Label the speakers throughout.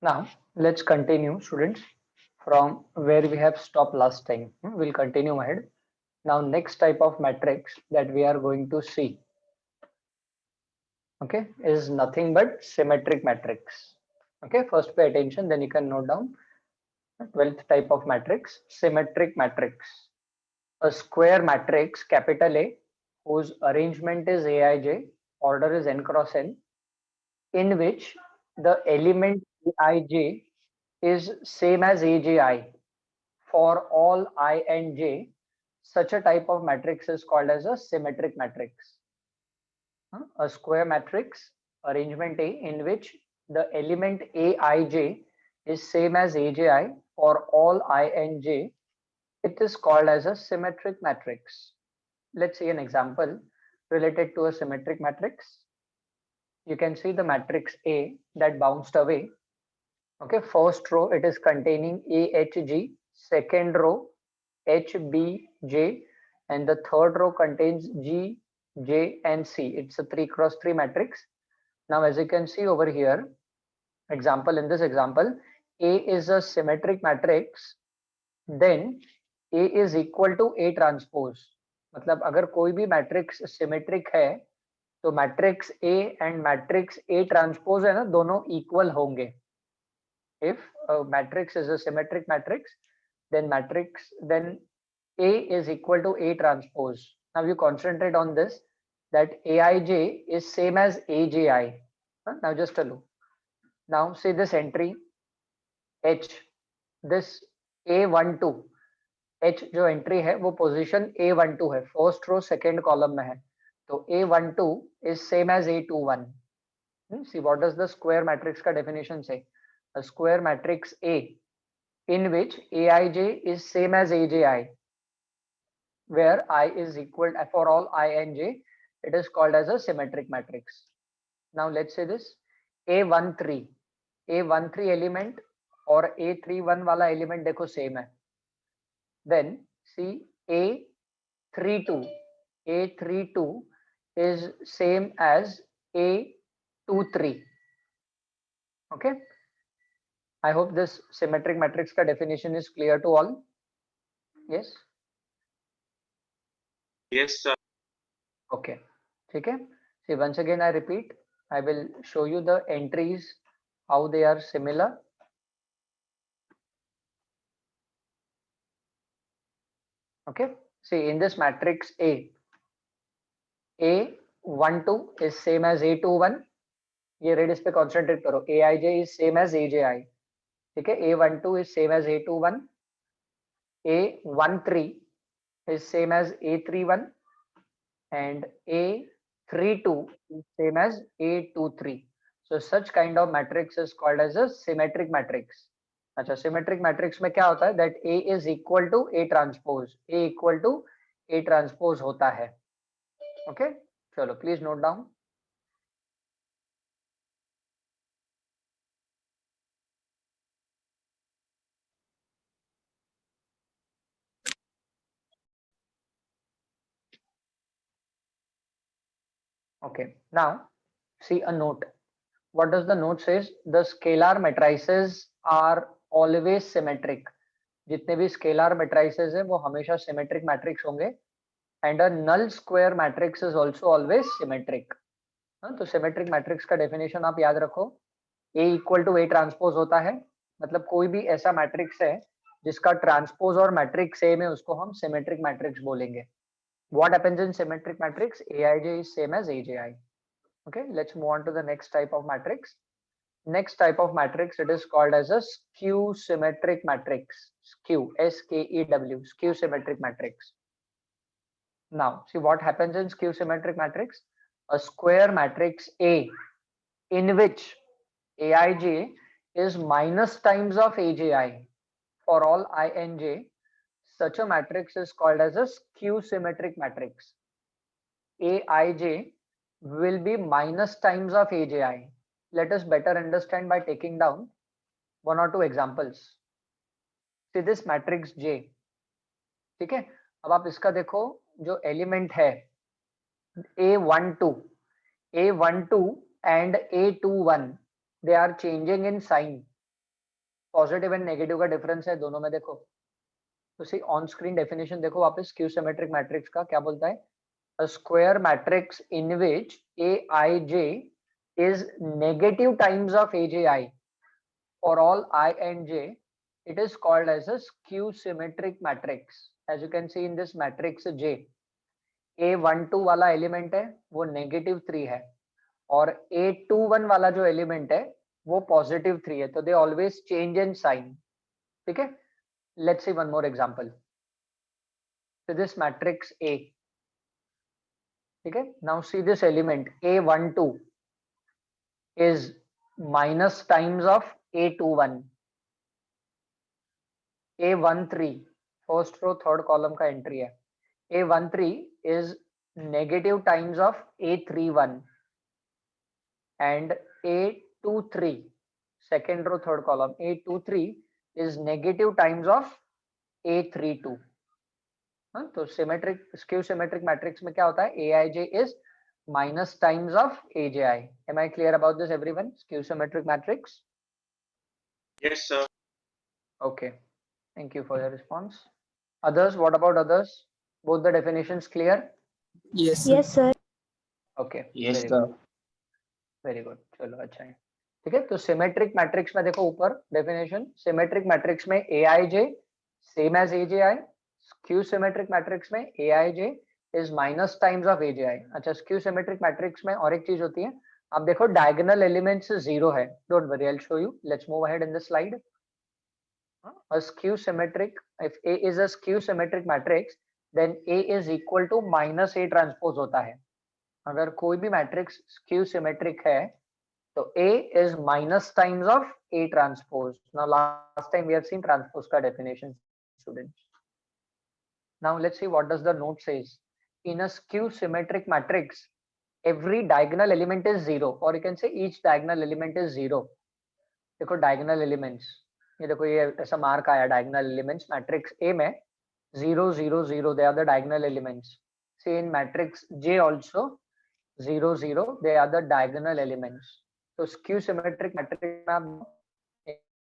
Speaker 1: Now let's continue, students, from where we have stopped last time. We'll continue ahead. Now next type of matrix that we are going to see, okay, is nothing but symmetric matrix. Okay, first pay attention, then you can note down 12th type of matrix, symmetric matrix. A square matrix, capital A, whose arrangement is Aij, order is n cross n, in which the element Aij is same as Aj for all I and j. Such a type of matrix is called as a symmetric matrix. A square matrix arrangement A in which the element Aij is same as Aj for all I and j. It is called as a symmetric matrix. Let's see an example related to a symmetric matrix. You can see the matrix A that bounced away. Okay, first row it is containing AHG, second row HBJ, and the third row contains G, J, and C. It's a 3 cross 3 matrix. Now, as you can see over here, in this example, A is a symmetric matrix, then A is equal to A transpose. मतलब अगर कोई भी matrix symmetric है तो matrix A and matrix A transpose है ना, दोनों equal होंगे. If a matrix is a symmetric matrix, then A is equal to A transpose. Now you concentrate on this, that Aij is same as Aji. Now just a look. Now see this entry H, this A12, H जो entry है वो position A12 है, first row second column में है, तो A12 is same as A21. See what does the square matrix का definition say? A square matrix A in which Aij is same as Aj, where I is equal for all I and j, it is called as a symmetric matrix. Now let's say this A13 element और A31 वाला element देखो same है. Then see A32 is same as A23. Okay, I hope this symmetric matrix का definition is clear to all. Yes.
Speaker 2: Yes, sir.
Speaker 1: Okay. Okay. See, once again I repeat, I will show you the entries, how they are similar. Okay. See, in this matrix A12 is same as A21. ये red इस पे concentrate करो. Aij is same as Aj. ठीक है. A12 is same as A21. A13 is same as A31 and A32 is same as A23. So such kind of matrix is called as a symmetric matrix. अच्छा, symmetric matrix में क्या होता है, that A is equal to A transpose, A equal to A transpose होता है. Okay, चलो please note down. Okay, now see a note. What does the note says? The scalar matrices are always symmetric. जितने भी scalar matrices है वो हमेशा symmetric matrix होंगे. And a null square matrix is also always symmetric. तो symmetric matrix का definition आप याद रखो. A equal to A transpose होता है, मतलब कोई भी ऐसा मैट्रिक्स है जिसका ट्रांसपोज और मैट्रिक्स सेम है उसको हम सिमेट्रिक मैट्रिक्स बोलेंगे. What happens in symmetric matrix? Aij is same as Aj. Okay, let's move on to the next type of matrix. Next type of matrix, it is called as a skew symmetric matrix. Skew, SKEW, skew symmetric matrix. Now, see what happens in skew symmetric matrix. A square matrix A in which Aij is minus times of Aj for all I and j. Such a matrix is called as a skew symmetric matrix. Aij will be minus times of Aj. Let us better understand by taking down one or two examples. See this matrix J. ठीक है, अब आप इसका देखो जो element है A12 and A21, they are changing in sign. Positive and negative का difference है दोनों में, देखो तो सी ऑन स्क्रीन डेफिनेशन देखो वापस, स्क्यू सिमेट्रिक मैट्रिक्स का क्या बोलता है, a square matrix in which aij is negative times of aji for all I and j, it is called as a skew symmetric matrix. As you can see in this matrix j, a12 वाला element है वो -3 है और a21 वाला जो element है वो +3 है, तो they always change in sign, ठीक है। Let's see one more example, so this matrix A, ठीक है। Now see this element A12 is minus times of A21, A13 first row third column का एंट्री है, A13 is negative times of A31 and A23 second row third column, A23 is negative times of A32. तो symmetric skew symmetric matrix में क्या होता है, Aij is minus times of Aj. Am I clear about this, everyone? Skew symmetric matrix?
Speaker 2: Yes, sir.
Speaker 1: Okay, thank you for your response. Others, what about others? Both the definitions clear?
Speaker 3: Yes, sir.
Speaker 4: Yes, sir.
Speaker 1: Okay,
Speaker 2: Yes,
Speaker 1: very
Speaker 2: sir.
Speaker 1: good. Very good, चलो अच्छा है, ठीक है। तो symmetric matrix में देखो ऊपर definition, symmetric matrix में Aij same as Aj, skew symmetric matrix में Aij is minus times of Aj. अच्छा, स्क्यू सिमेट्रिक मैट्रिक्स में और एक चीज होती है, आप देखो डायगोनल एलिमेंट्स 0 है, don't worry, I will show you, let's move ahead in the slide. A skew symmetric, if A is a skew symmetric matrix, then A is equal to minus A transpose होता है। अगर कोई भी matrix skew symmetric है तो A is minus times of A transpose. Now last time we have seen transpose का definition, students. Now let's see what does the note says. In a skew symmetric matrix, every diagonal element is 0, or you can say each diagonal element is 0. देखो diagonal elements, ये देखो ये ऐसा mark आया, diagonal elements matrix A में 0 0 0, they are the diagonal elements. See in matrix J also 0 0, they are the diagonal elements. तो skew symmetric matrix में आप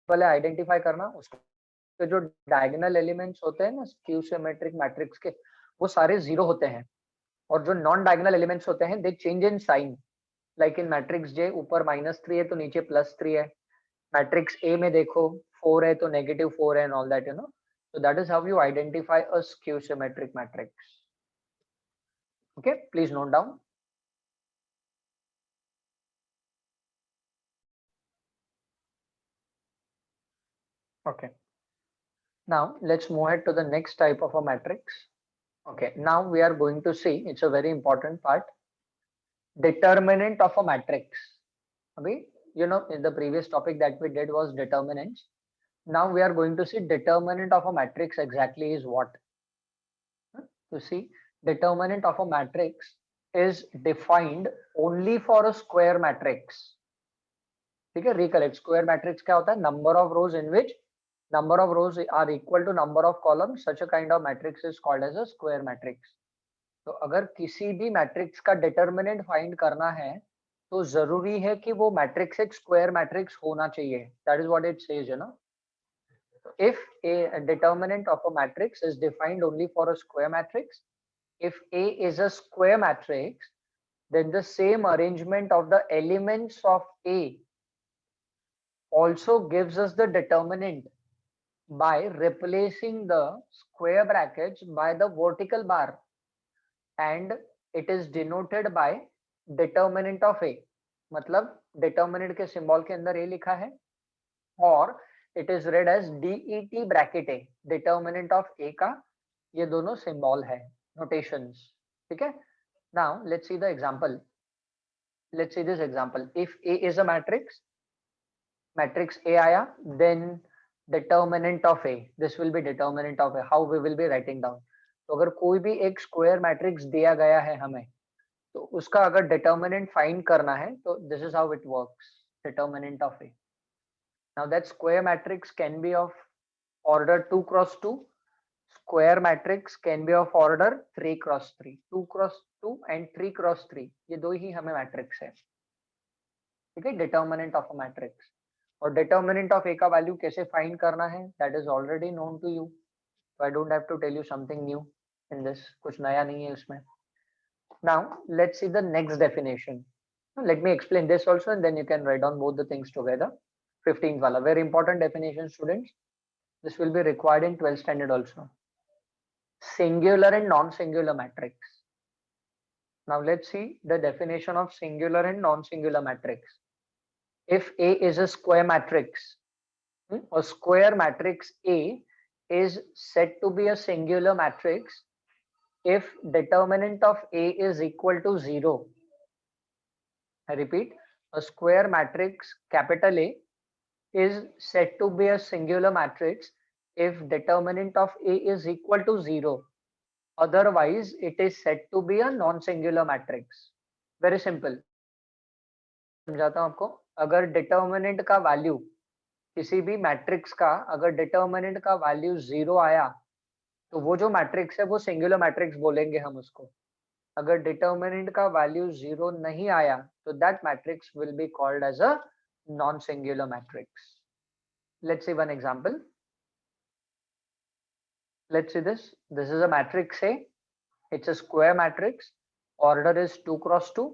Speaker 1: पहले आइडेंटिफाई करना, उसके जो डायगोनल एलिमेंट्स होते हैं ना स्क्यू सिमेट्रिक मैट्रिक्स के, वो सारे 0 होते हैं, और जो नॉन डायगोनल एलिमेंट्स होते हैं they change in sign, like in matrix J ऊपर -3 है तो नीचे +3 है, मैट्रिक्स ए में देखो 4 है तो -4 है, and all that, you know, so that is how you identify a skew symmetric matrix. Okay, please note down. Okay, now let's move ahead to the next type of a matrix. Okay, now we are going to see, it's a very important part, determinant of a matrix. Abhi, you know, in the previous topic that we did was determinants. Now we are going to see determinant of a matrix exactly is what. To see, determinant of a matrix is defined only for a square matrix. ठीक है, recollect, square matrix क्या होता है, number of rows in which number of rows are equal to number of columns, such a kind of matrix is called as a square matrix. तो अगर किसी भी matrix का डिटर्मिनेंट फाइंड करना है तो जरूरी है कि वो मैट्रिक्स एक स्क्वायर मैट्रिक्स होना चाहिए, that is what it says, you know. If A determinant of a matrix is defined only for a square matrix, if A is a square matrix, then the same arrangement of the elements of A also gives us the determinant by replacing the square brackets by the vertical bar, and it is denoted by determinant of A. मतलब determinant के symbol के अंदर A लिखा है और it is read as DET bracket A, determinant of A का ये दोनों symbol है, notations, ठीक है। Now let's see the example. Let's see this example. If A is a matrix, matrix A आया, then determinant of A, this will be determinant of A. How we will be writing down? तो अगर कोई भी एक square matrix दिया गया है हमें, तो उसका अगर डिटर्मिनेंट फाइंड करना है तो this is how it works, determinant of A. Now that square matrix can be of order 2 cross 2, square matrix can be of order 3 cross 3, 2 cross 2 and 3 cross 3, ये दो ही हमें मैट्रिक्स है, ठीक है, डिटर्मिनेंट ऑफ अ मैट्रिक्स. और determinant of A का value कैसे फाइंड करना है, that is already known to you, I don't have to tell you something new in this, कुछ नया नहीं है इसमें. Now let's see the next definition. Let me explain this also and then you can write down both the things together. 15th wala, very important definition students. This will be required in 12th standard also. Singular and non-singular matrix. Now let's see the definition of singular and non-singular matrix. If A is a square matrix, a square matrix A is said to be a singular matrix if determinant of A is equal to 0. I repeat, a square matrix capital A is said to be a singular matrix if determinant of A is equal to 0. Otherwise, it is said to be a non-singular matrix. Very simple. समझाता हूं आपको. अगर determinant का value किसी भी matrix का अगर determinant का वैल्यू 0 आया तो वो जो मैट्रिक्स है वो सिंगुलर मैट्रिक्स बोलेंगे हम उसको. अगर डिटर्मिनेंट का वैल्यू 0 नहीं आया तो that matrix will be called as a non singular matrix. Let's see one example. Let's see this. This is a matrix A. It's a square matrix. Order is 2 cross 2.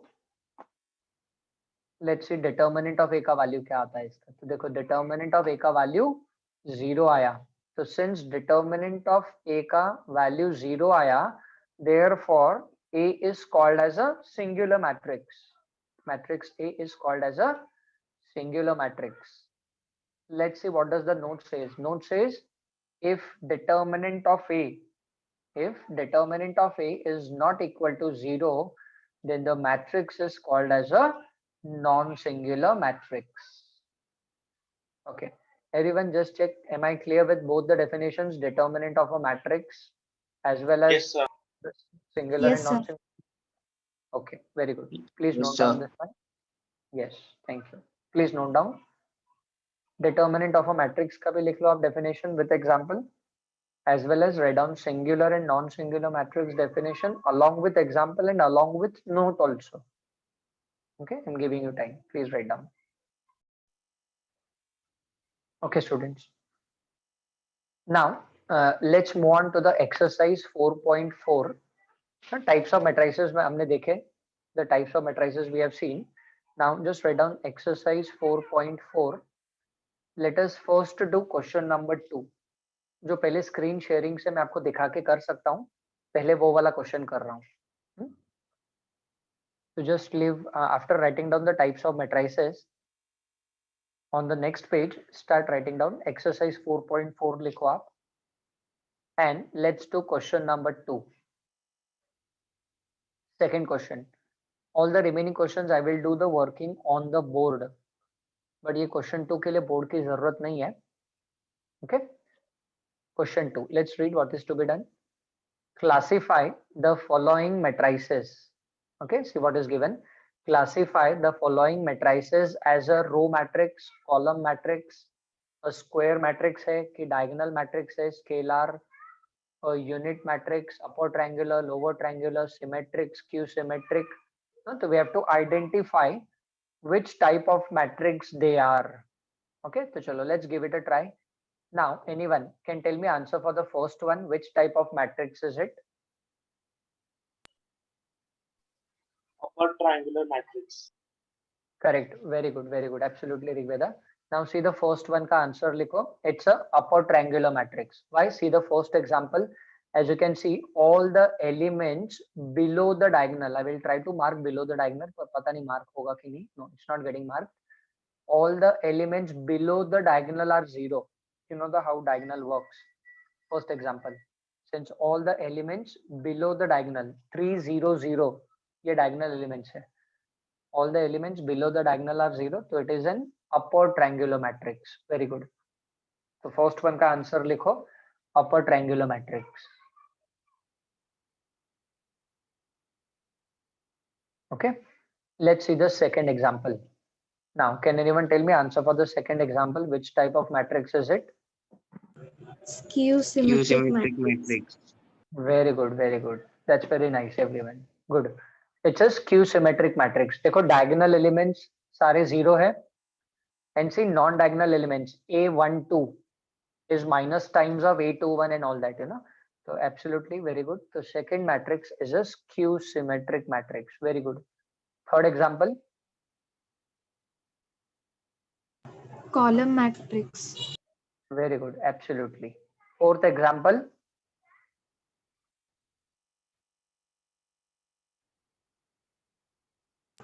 Speaker 1: Let's see determinant of A का value क्या आता है इसका. तो देखो determinant of A का value 0 आया. तो सिंस डिटर्मिनेंट ऑफ A का वैल्यू 0 आया, therefore A is called as a singular matrix. Matrix A is called as a singular matrix. Let's see what does the note says. Note says if determinant of A is not equal to 0, then the matrix is called as a non-singular matrix. Okay, everyone just check, am I clear with both the definitions, determinant of a matrix as well as
Speaker 2: Yes, sir.
Speaker 1: singular
Speaker 3: Yes,
Speaker 1: and
Speaker 3: sir.
Speaker 1: non-singular? Okay, very good. Please
Speaker 4: Yes,
Speaker 1: note
Speaker 4: sir.
Speaker 1: down this one. Yes, thank you. Please note down. Determinant of a matrix का भी लिख लो आप definition with example, as well as write down singular and non-singular matrix definition along with example and along with note also. Okay, I'm giving you time. Please write down. Okay, students. Now let's move on to the exercise 4.4. Types of matrices में हमने देखे. The types of matrices we have seen. Now just write down exercise 4.4. Let us first do question number 2. जो पहले screen sharing से मैं आपको दिखा के कर सकता हूँ, पहले वो वाला क्वेश्चन कर रहा हूँ. So just leave after writing down the types of matrices. On the next page, start writing down exercise 4.4 लिखो आप. And let's do question number 2. Second question. All the remaining questions I will do the working on the board. But ये question 2 के लिए board की जरूरत नहीं है. Okay. Question 2. Let's read what is to be done. Classify the following matrices. Okay. See what is given. Classify the following matrices as a row matrix, column matrix, a square matrix है कि diagonal matrix है, scalar, a unit matrix, upper triangular, lower triangular, symmetric, skew symmetric. So we have to identify which type of matrix they are. Okay, so chalo, let's give it a try. Now, anyone can tell me answer for the first one. Which type of matrix is it?
Speaker 2: Upper triangular matrix.
Speaker 1: Correct. Very good. Very good. Absolutely, Rigveda. Now see the first one ka answer likho. It's a upper triangular matrix. Why? See the first example. As you can see, all the elements below the diagonal. I will try to mark below the diagonal. पर पता नहीं mark होगा कि नहीं. No, it's not getting marked. All the elements below the diagonal are 0. You know the how diagonal works. First example. Since all the elements below the diagonal 3 0 0 ये diagonal elements है. All the elements below the diagonal are 0, so it is an upper triangular matrix. Very good. So first one का answer लिखो, upper triangular matrix. Okay, let's see the second example. Now, can anyone tell me answer for the second example? Which type of matrix is it?
Speaker 3: Skew symmetric matrix.
Speaker 1: Very good, very good. That's very nice, everyone. Good. It's a skew symmetric matrix. देखो diagonal elements सारे 0 है and see non-diagonal elements A12 is minus times of A21 and all that, So absolutely very good. The second matrix is a skew symmetric matrix. Very good. Third example.
Speaker 3: Column matrix.
Speaker 1: Very good. Absolutely. Fourth example.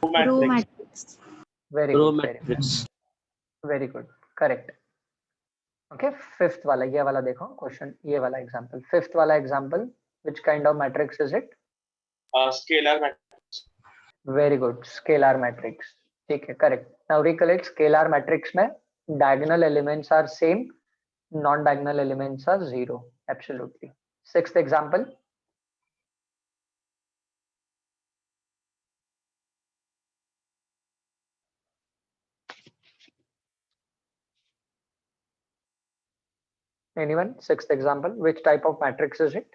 Speaker 3: Row matrix.
Speaker 1: Very
Speaker 2: Row
Speaker 1: good. Very good.
Speaker 2: matrix.
Speaker 1: Very good. Correct. Okay. Fifth वाला ये वाला देखो question ये वाला example. Fifth वाला example. Which kind of matrix is it?
Speaker 2: Scalar matrix.
Speaker 1: Very good. Scalar matrix. ठीक है. Correct. Now recollect scalar matrix में diagonal elements are same, non-diagonal elements are zero. Absolutely. Sixth example. Anyone? Sixth example. Which type of matrix is it?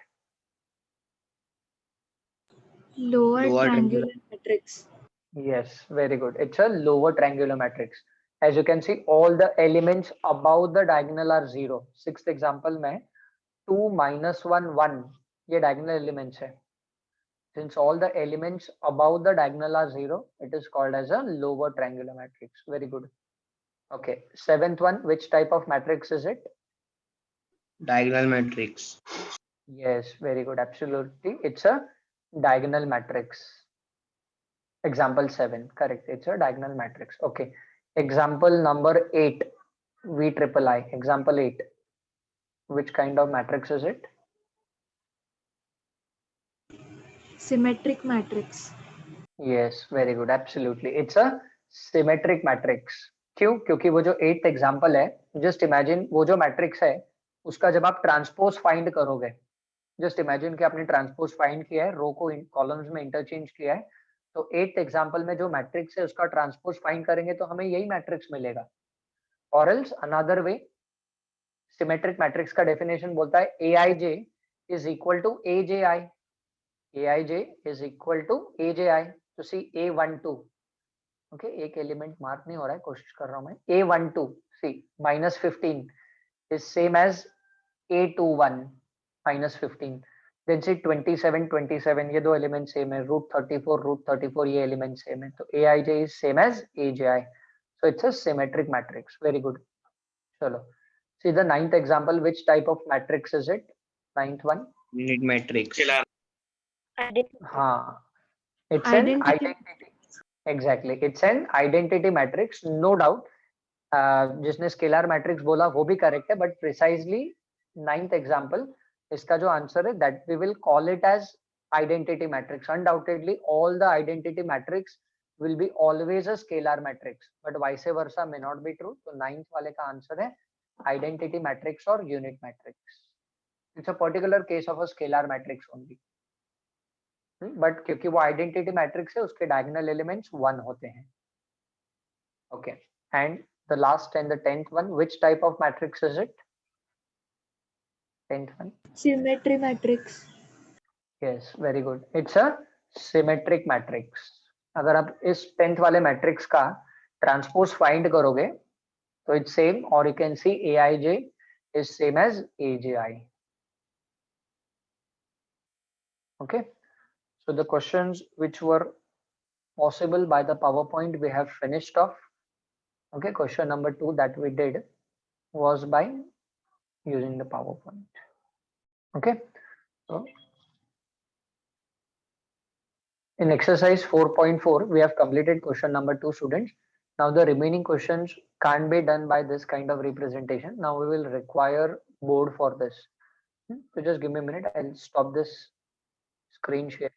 Speaker 3: Lower triangular matrix.
Speaker 1: Yes, very good. It's a lower triangular matrix. As you can see, all the elements above the diagonal are zero. Sixth example में 2 minus 1 1 ये diagonal elements है. Since all the elements above the diagonal are zero, it is called as a lower triangular matrix. Very good. Okay. Seventh one, which type of matrix is it?
Speaker 4: Diagonal matrix.
Speaker 1: Yes, very good. Absolutely. It's a diagonal matrix. Example 7. Correct. It's a diagonal matrix. Okay. Example number 8. V triple I. Example 8. Which kind of matrix is it?
Speaker 3: Symmetric matrix.
Speaker 1: Yes, very good. Absolutely. It's a symmetric matrix. क्यों? क्योंकि वो जो 8th example है, just imagine वो जो matrix है उसका जब आप ट्रांसपोज फाइंड करोगे, जस्ट इमेजिन कि आपने ट्रांसपोज फाइंड किया है, रो को कॉलम्स में इंटरचेंज किया है, तो 8th एग्जाम्पल में जो मैट्रिक्स है उसका ट्रांसपोज फाइंड करेंगे तो हमें यही मैट्रिक्स मिलेगा. और else another way symmetric matrix का डेफिनेशन बोलता है aij is equal to aji. aij is equal to aji. तो सी a12. ओके, एक एलिमेंट मार्क नहीं हो रहा है, कोशिश कर रहा हूं मैं. a12 C -15 is same as a21 -15. Then C 27 27 ये दो एलिमेंट सेम है. √34 ये एलिमेंट सेम है. तो aij is same as aji. So it's a symmetric matrix. Very good. चलो, see the 9th example. Which type of matrix is it? 9th one.
Speaker 4: Unit matrix.
Speaker 1: हाँ, it's an identity. Exactly, it's an identity matrix. No doubt. जिसने scalar matrix बोला वो भी correct है, but precisely 9th example इसका जो answer है that we will call it as identity matrix. Undoubtedly all the identity matrix will be always a scalar matrix, but vice versa may not be true. So 9th वाले का answer है identity matrix or unit matrix. It's a particular case of a scalar matrix only. But क्योंकि वो identity matrix है उसके diagonal elements 1 होते हैं. Okay, and the last and the 10th one, which type of matrix is it? 10th one.
Speaker 3: Symmetry matrix.
Speaker 1: Yes, very good. It's a symmetric matrix. अगर आप इस 10th वाले मैट्रिक्स का transpose find करोगे तो it's same, और you can see aij is same as aji. Okay, so the questions which were possible by the PowerPoint we have finished off. Okay, question number 2 that we did was by using the PowerPoint. Okay, so in exercise 4.4 we have completed question number 2, students. Now the remaining questions can't be done by this kind of representation. Now we will require board for this. So just give me a minute, I'll stop this screen share.